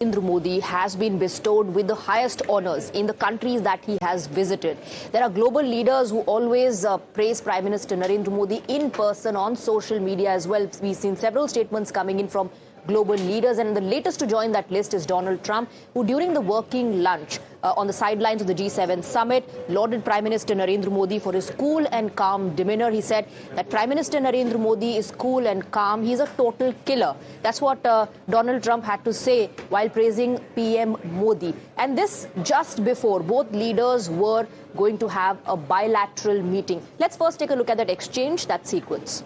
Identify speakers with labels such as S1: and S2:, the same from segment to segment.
S1: Narendra Modi has been bestowed with the highest honors in the countries that he has visited. There are global leaders who always praise Prime Minister Narendra Modi in person on social media as well. We've seen several statements coming in from global leaders, and the latest to join that list is Donald Trump, who during the working lunch on the sidelines of the G7 summit lauded Prime Minister Narendra Modi for his cool and calm demeanor. He said that Prime Minister Narendra Modi is cool and calm. He's a total killer. That's what Donald Trump had to say while praising PM Modi. And this just before both leaders were going to have a bilateral meeting. Let's first take a look at that exchange, that sequence.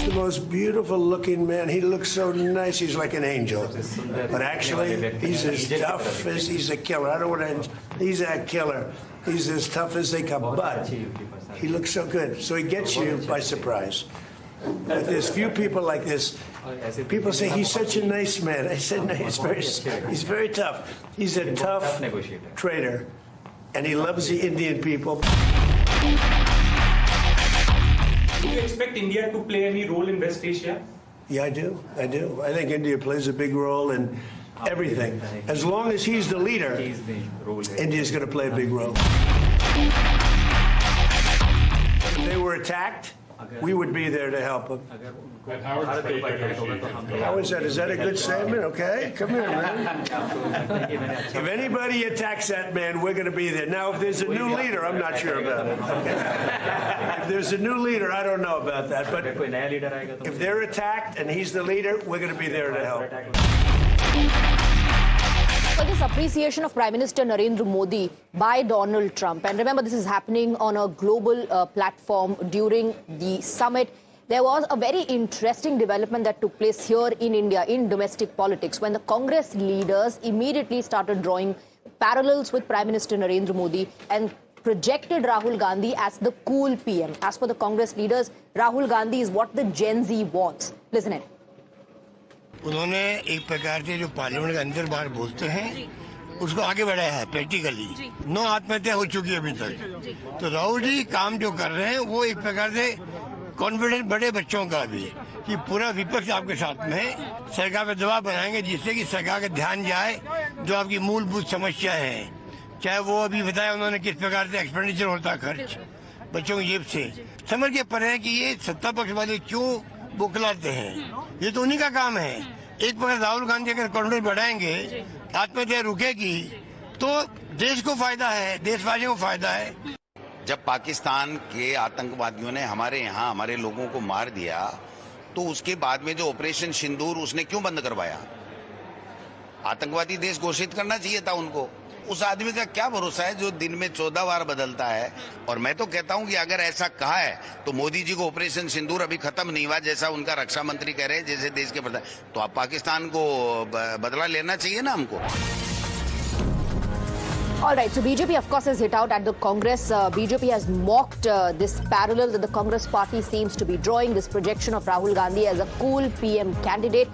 S2: The most beautiful looking man. He looks so nice. He's like an angel. But actually, he's as tough as he's a killer. I don't want to. He's a killer. He's as tough as they come. But he looks so good. So he gets you by surprise. But there's few people like this. People say he's such a nice man. I said no, he's very tough. He's a tough trader, and he loves the Indian people.
S3: Do you expect India to play any role in West Asia?
S2: Yeah, I do. I do. I think India plays a big role in everything. As long as he's the leader, India's going to play a big role. If they were attacked, we would be there to help them. How is that? Is that a good statement? Okay, come here, man. If anybody attacks that man, we're going to be there. Now, if there's a new leader, I'm not sure about it. Okay. If there's a new leader, I don't know about that. But if they're attacked and he's the leader, we're going to be there to help.
S1: So this appreciation of Prime Minister Narendra Modi by Donald Trump, and remember this is happening on a global platform during the summit. There was a very interesting development that took place here in India in domestic politics when the Congress leaders immediately started drawing parallels with Prime Minister Narendra Modi and projected Rahul Gandhi as the cool PM. As for the Congress leaders, Rahul Gandhi is what the Gen Z wants. Listen in.
S4: उन्होंने एक प्रकार से जो parliament के अंदर बाहर बोलते हैं उसको आगे बढ़ाया है प्रैक्टिकली 9 आत्महत्या हो चुकी है अभी तक तो राहुल जी काम जो कर रहे हैं वो एक प्रकार से कॉन्फिडेंस बड़े बच्चों का भी कि पूरा विपक्ष आपके साथ में है सरकार पर दबाव बनाएंगे जिससे कि सरकार का ध्यान जाए जो आपकी मूलभूत समस्या है चाहे वो अभी बताया उन्होंने किस प्रकार से एक्सपेंडिचर होता है खर्च बच्चों की जेब से समझ के पर है कि ये सत्ता पक्ष वाले क्यों बुकलाते हैं ये तो उन्हीं का काम है एक प्रकार राहुल गांधी अगर कॉन्फिडेंस बढ़ाएंगे आत्महत्या रुकेगी तो देश को फायदा है देशवासियों को फायदा है
S5: जब पाकिस्तान के आतंकवादियों ने हमारे यहाँ हमारे लोगों को मार दिया तो उसके बाद में जो ऑपरेशन सिंदूर उसने क्यों बंद करवाया आतंकवादी देश घोषित करना चाहिए था उनको उस आदमी का क्या भरोसा है जो दिन में 14 बार बदलता है और मैं तो कहता हूं कि अगर ऐसा कहा है तो मोदी जी को ऑपरेशन सिंदूर अभी खत्म नहीं हुआ जैसा उनका रक्षा मंत्री कह रहे हैं जैसे देश के प्रधान तो आप पाकिस्तान को बदला लेना चाहिए ना हमको
S1: All right, so BJP of course has hit out at the Congress. BJP has mocked this parallel that the Congress party seems to be drawing, this projection of Rahul Gandhi as a cool PM candidate.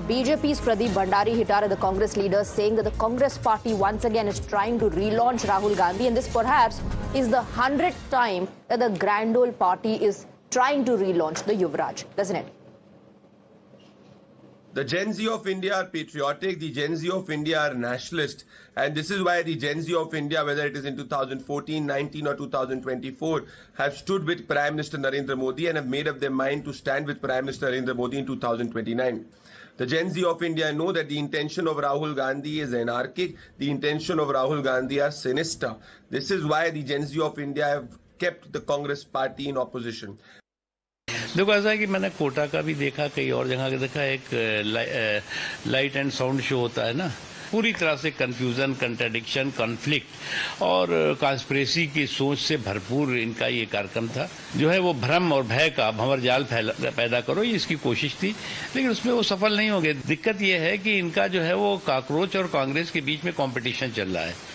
S1: BJP's Pradeep Bhandari hit out at the Congress leaders saying that the Congress party once again is trying to relaunch Rahul Gandhi and this perhaps is the 100th time that the Grand Old Party is trying to relaunch the Yuvraj, doesn't it?
S6: The Gen Z of India are patriotic, the Gen Z of India are nationalist, and this is why the Gen Z of India, whether it is in 2014, 19 or 2024, have stood with Prime Minister Narendra Modi and have made up their mind to stand with Prime Minister Narendra Modi in 2029. The Gen Z of India know that the intention of Rahul Gandhi is anarchic, the intention of Rahul Gandhi are sinister. This is why the Gen Z of India have kept the Congress party in opposition.
S7: देखो ऐसा है कि मैंने कोटा का भी देखा कई और जगह का देखा एक लाइट एंड साउंड शो होता है ना पूरी तरह से कंफ्यूजन कंट्राडिक्शन कॉन्फ्लिक्ट और कॉन्स्पिरेसी की सोच से भरपूर इनका ये कार्यक्रम था जो है वो भ्रम और भय का भंवरजाल पैदा करो ये इसकी कोशिश थी लेकिन उसमें वो सफल नहीं हो गए दिक्कत ये है कि इनका जो है वो कॉकरोच और कांग्रेस के बीच में कंपटीशन चल रहा है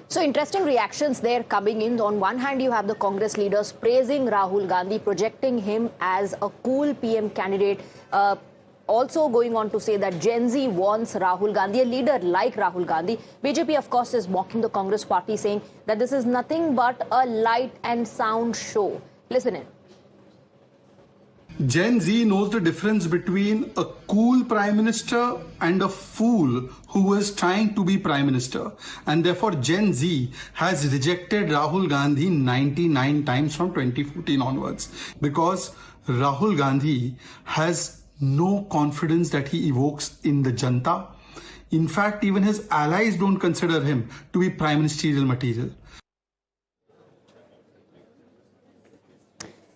S1: So interesting reactions there coming in. On one hand, you have the Congress leaders praising Rahul Gandhi, projecting him as a cool PM candidate. Also going on to say that Gen Z wants Rahul Gandhi, a leader like Rahul Gandhi. BJP, of course, is mocking the Congress party, saying that this is nothing but a light and sound show. Listen in.
S8: Gen Z knows the difference between a cool prime minister and a fool who is trying to be prime minister. And therefore, Gen Z has rejected Rahul Gandhi 99 times from 2014 onwards because Rahul Gandhi has no confidence that he evokes in the Janta. In fact, even his allies don't consider him to be prime ministerial material.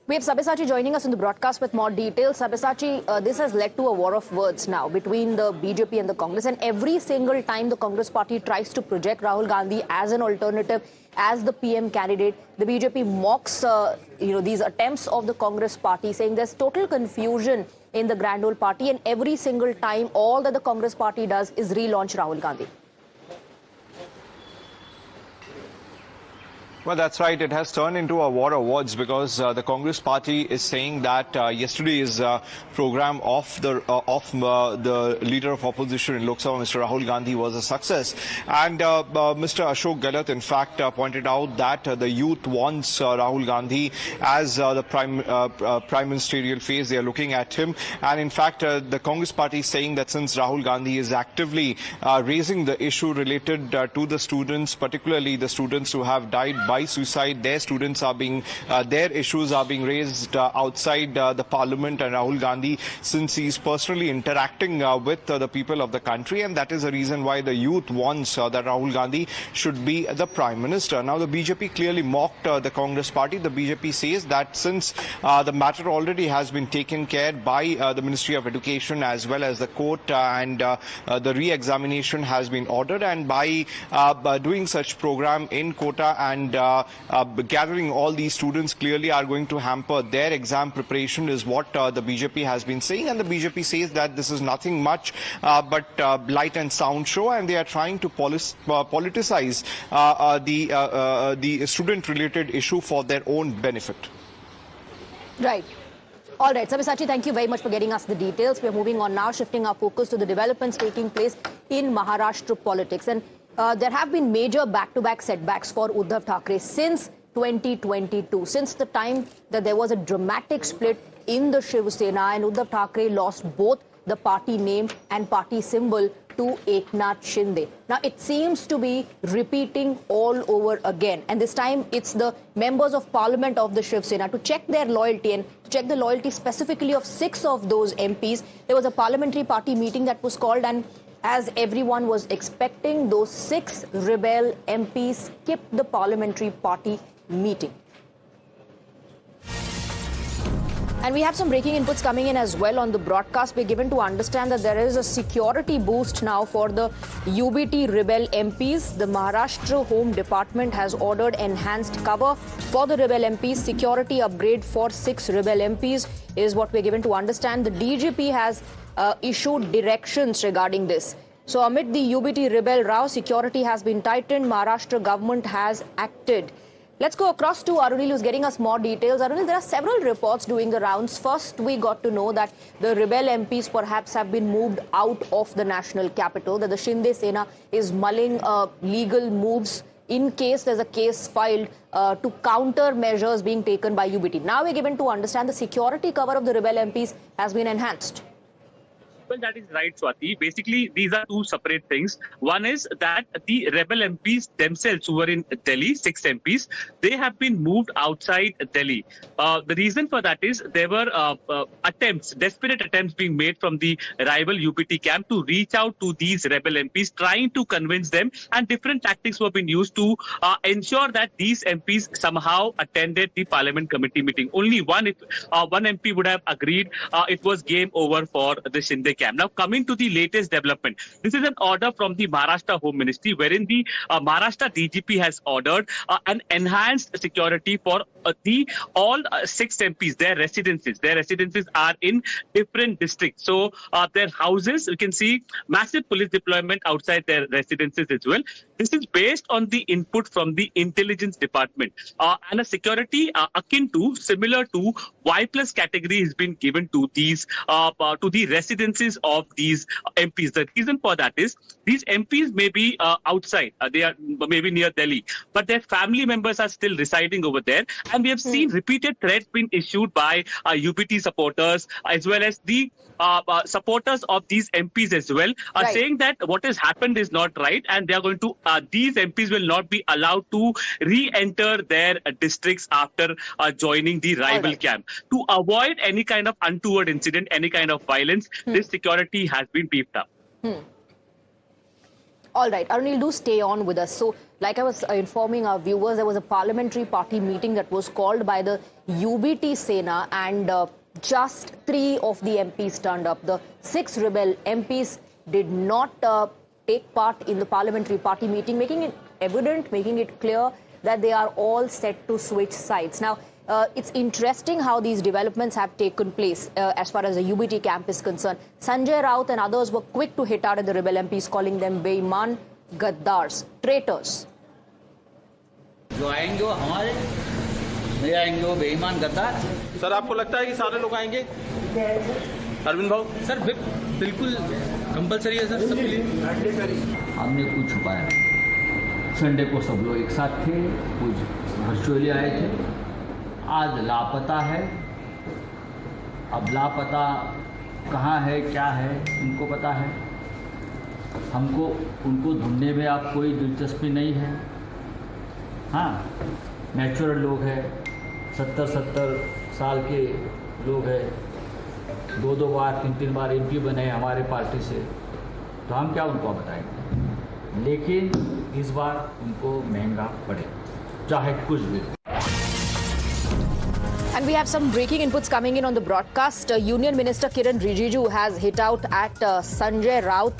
S1: We have Sabyasachi joining us in the broadcast with more details. Sabyasachi, this has led to a war of words now between the BJP and the Congress. And every single time the Congress party tries to project Rahul Gandhi as an alternative, as the PM candidate, the BJP mocks these attempts of the Congress party, saying there's total confusion in the grand old party. And every single time, all that the Congress party does is relaunch Rahul Gandhi.
S9: Well, that's right. It has turned into a war of words because the Congress party is saying that yesterday's program of the leader of opposition in Lok Sabha, Mr. Rahul Gandhi, was a success. And Mr. Ashok Gehlot, in fact, pointed out that the youth wants Rahul Gandhi as the prime ministerial face. They are looking at him. And in fact, the Congress party is saying that since Rahul Gandhi is actively raising the issue related to the students, particularly the students who have died by suicide, their issues are being raised outside the parliament, and Rahul Gandhi, since he's personally interacting with the people of the country, and that is the reason why the youth wants that Rahul Gandhi should be the prime minister. Now, the BJP clearly mocked the Congress party. The BJP says that since the matter already has been taken care by the Ministry of Education as well as the court, and the re-examination has been ordered, and by doing such program in Kota and gathering all these students clearly are going to hamper their exam preparation, is what the BJP has been saying. And the BJP says that this is nothing much but light and sound show, and they are trying to politicize the student-related issue for their own benefit.
S1: Right. All right, Sabyasachi, thank you very much for getting us the details. We're moving on now, shifting our focus to the developments taking place in Maharashtra politics. And there have been major back-to-back setbacks for Uddhav Thackeray since 2022, since the time that there was a dramatic split in the Shiv Sena and Uddhav Thackeray lost both the party name and party symbol to Eknath Shinde. Now, it seems to be repeating all over again. And this time, it's the members of parliament of the Shiv Sena to check their loyalty and to check the loyalty specifically of 6 of those MPs. There was a parliamentary party meeting that was called, and as everyone was expecting, those 6 rebel MPs skipped the parliamentary party meeting. And we have some breaking inputs coming in as well on the broadcast. We're given to understand that there is a security boost now for the UBT rebel MPs. The Maharashtra Home Department has ordered enhanced cover for the rebel MPs. Security upgrade for 6 rebel MPs is what we're given to understand. The DGP has issued directions regarding this. So amid the UBT rebel row, security has been tightened. Maharashtra government has acted. Let's go across to Arunil, who's getting us more details. Arunil, there are several reports doing the rounds. First, we got to know that the rebel MPs perhaps have been moved out of the national capital, that the Shinde Sena is mulling legal moves in case there's a case filed to counter measures being taken by UBT. Now we're given to understand the security cover of the rebel MPs has been enhanced.
S3: Well, that is right, Swati. Basically, these are two separate things. One is that the rebel MPs themselves who were in Delhi, 6 MPs, they have been moved outside Delhi. The reason for that is there were desperate attempts being made from the rival UBT camp to reach out to these rebel MPs, trying to convince them, and different tactics were being used to ensure that these MPs somehow attended the parliament committee meeting. Only one MP would have agreed. It was game over for the Shinde camp. Now, coming to the latest development, this is an order from the Maharashtra Home Ministry, wherein the Maharashtra DGP has ordered an enhanced security for all 6 MPs, their residences. Their residences are in different districts. So their houses, you can see massive police deployment outside their residences as well. This is based on the input from the intelligence department, and a security similar to Y+ category has been given to these to the residences families of these MPs. The reason for that is these MPs may be outside, they are maybe near Delhi, but their family members are still residing over there. And we have seen repeated threats being issued by UBT supporters as well as the supporters of these MPs as well, saying that what has happened is not right, and they are going to these MPs will not be allowed to re-enter their districts after joining the rival camp. To avoid any kind of untoward incident, any kind of violence, this security has been beefed up.
S1: All right, Arunil, do stay on with us. So, like I was informing our viewers, there was a parliamentary party meeting that was called by the UBT Sena, and just 3 of the MPs turned up. The 6 rebel MPs did not take part in the parliamentary party meeting, making it evident, making it clear that they are all set to switch sides. Now, it's interesting how these developments have taken place as far as the UBT camp is concerned. Sanjay Raut and others were quick to hit out at the rebel MPs, calling them बेईमान, गद्दार्स, traitors.
S10: जो आएंगे वो हमारे, नहीं आएंगे वो बेईमान गद्दार.
S11: सर, आपको लगता है कि सारे लोग आएंगे? अरविंद भाऊ
S10: सर बिल्कुल कंपलसरी है सर सबके लिए. हमने कुछ छुपाया. संडे को सब लोग एक साथ थे, कुछ वर्चुअली आए थे. आज लापता है. अब लापता कहाँ है, क्या है, उनको पता है. हमको उनको ढूंढने में आप कोई दिलचस्पी नहीं है. हाँ, नेचुरल लोग हैं, 70-70 साल के लोग हैं, 2-2 बार 3-3 बार MP बने हमारे पार्टी से, तो हम क्या उनको बताएंगे. लेकिन इस बार उनको महंगा पड़े, चाहे कुछ भी.
S1: And we have some breaking inputs coming in on the broadcast. Union Minister Kiran Rijiju has hit out at Sanjay Raut.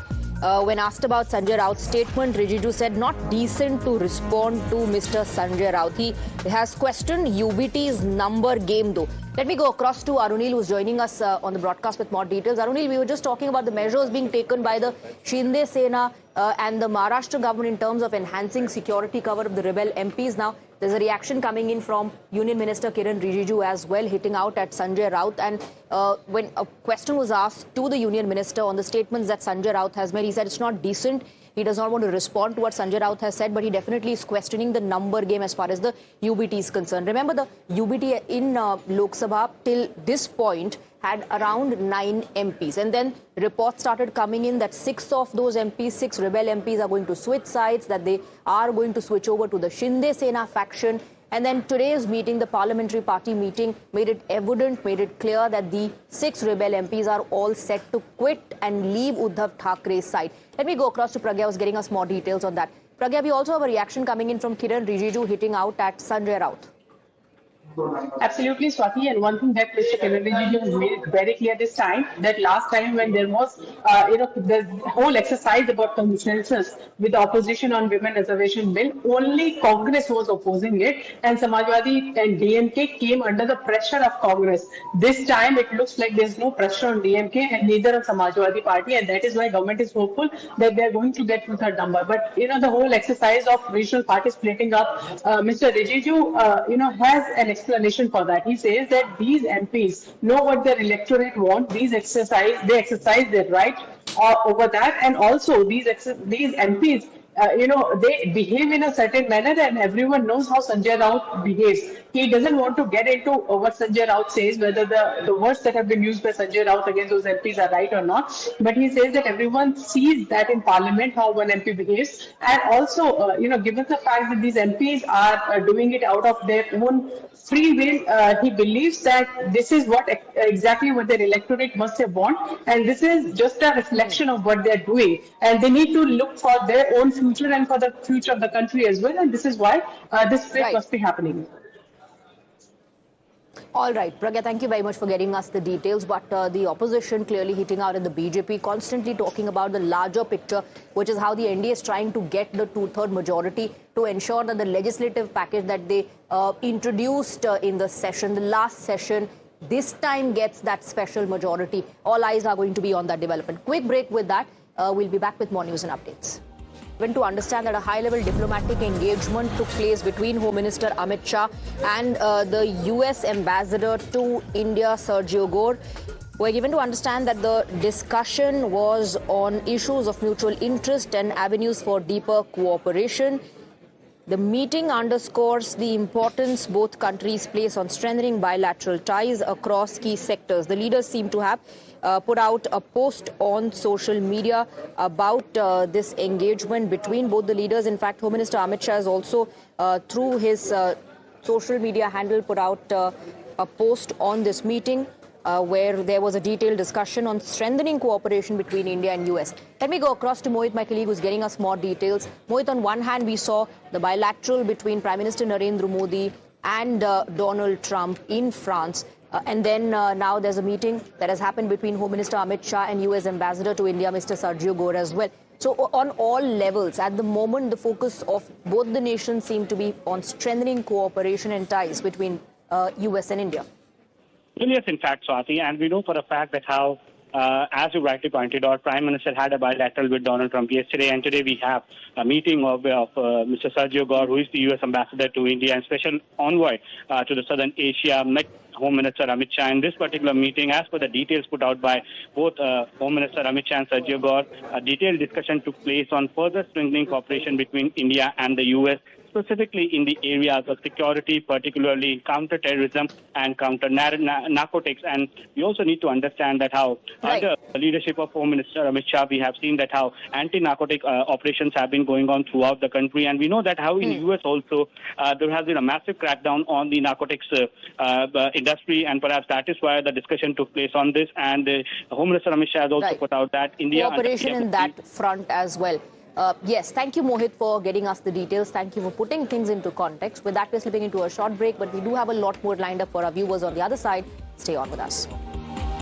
S1: When asked about Sanjay Raut's statement, Rijiju said not decent to respond to Mr. Sanjay Raut. He has questioned UBT's number game though. Let me go across to Arunil, who's joining us on the broadcast with more details. Arunil, we were just talking about the measures being taken by the Shiv Sena and the Maharashtra government in terms of enhancing security cover of the rebel MPs. Now, there's a reaction coming in from Union Minister Kiran Rijiju as well, hitting out at Sanjay Raut. And when a question was asked to the Union Minister on the statements that Sanjay Raut has made, he said it's not decent. He does not want to respond to what Sanjay Raut has said, but he definitely is questioning the number game as far as the UBT is concerned. Remember, the UBT in Lok Sabha till this point had around 9 MPs. And then reports started coming in that 6 of those MPs, 6 rebel MPs are going to switch sides, that they are going to switch over to the Shinde Sena faction. And then today's meeting, the parliamentary party meeting, made it evident, made it clear that the 6 rebel MPs are all set to quit and leave Uddhav Thackeray's side. Let me go across to Pragya, who's getting us more details on that. Pragya, we also have a reaction coming in from Kiran Rijiju hitting out at Sanjay Raut.
S12: Absolutely, Swati. And one thing that Mr. Kiran Rijiju has made it very clear this time, that last time when there was, the whole exercise about consensus with the opposition on women reservation bill, only Congress was opposing it, and Samajwadi and DMK came under the pressure of Congress. This time, it looks like there's no pressure on DMK and neither on Samajwadi party, and that is why government is hopeful that they're going to get 2/3 number. But the whole exercise of regional parties splitting up, Mr. Rijiju, has an explanation for that. He says that these MPs know what their electorate want. They exercise their right over that, and also these MPs, they behave in a certain manner, and everyone knows how Sanjay Raut behaves. He doesn't want to get into what Sanjay Raut says, whether the words that have been used by Sanjay Raut against those MPs are right or not. But he says that everyone sees that in Parliament, how one MP behaves. And also, given the fact that these MPs are doing it out of their own free will, he believes that this is exactly what their electorate must have want. And this is just a reflection of what they're doing. And they need to look for their own future and for the future of the country as well. And this is why this split must be happening.
S1: All right, Pragya, thank you very much for getting us the details. But the opposition clearly hitting out at the BJP, constantly talking about the larger picture, which is how the NDA is trying to get the 2/3 majority to ensure that the legislative package that they introduced in the session, the last session, this time gets that special majority. All eyes are going to be on that development. Quick break with that. We'll be back with more news and updates. To understand that a high-level diplomatic engagement took place between Home Minister Amit Shah and the US Ambassador to India, Sergio Gore. We're given to understand that the discussion was on issues of mutual interest and avenues for deeper cooperation. The meeting underscores the importance both countries place on strengthening bilateral ties across key sectors. The leaders seem to have put out a post on social media about this engagement between both the leaders. In fact, Home Minister Amit Shah has also, through his social media handle, put out a post on this meeting where there was a detailed discussion on strengthening cooperation between India and US. Let me go across to Mohit, my colleague, who's getting us more details. Mohit, on one hand, we saw the bilateral between Prime Minister Narendra Modi and Donald Trump in France. And then now there's a meeting that has happened between Home Minister Amit Shah and US Ambassador to India, Mr. Sergio Gore, as well. So on all levels, at the moment, the focus of both the nations seem to be on strengthening cooperation and ties between US and India.
S13: Well, yes, in fact, Swati, and we know for a fact that how, as you rightly pointed out, Prime Minister had a bilateral with Donald Trump yesterday, and today we have a meeting of Mr. Sergio Gore, who is the U.S. ambassador to India and special envoy to the Southern Asia, met Home Minister Amit Shah. In this particular meeting, as per the details put out by both Home Minister Amit Shah and Sergio Gore, a detailed discussion took place on further strengthening cooperation between India and the U.S., specifically in the areas of security, particularly counter-terrorism and counter-narcotics. And we also need to understand that how under the leadership of Home Minister Amit Shah, we have seen that how anti-narcotic operations have been going on throughout the country. And we know that how in the US also there has been a massive crackdown on the narcotics industry, and perhaps that is why the discussion took place on this. And Home Minister Amit Shah has also put out that India...
S1: Cooperation in that front as well. Yes, thank you, Mohit, for getting us the details. Thank you for putting things into context. With that, we're slipping into a short break, but we do have a lot more lined up for our viewers on the other side. Stay on with us.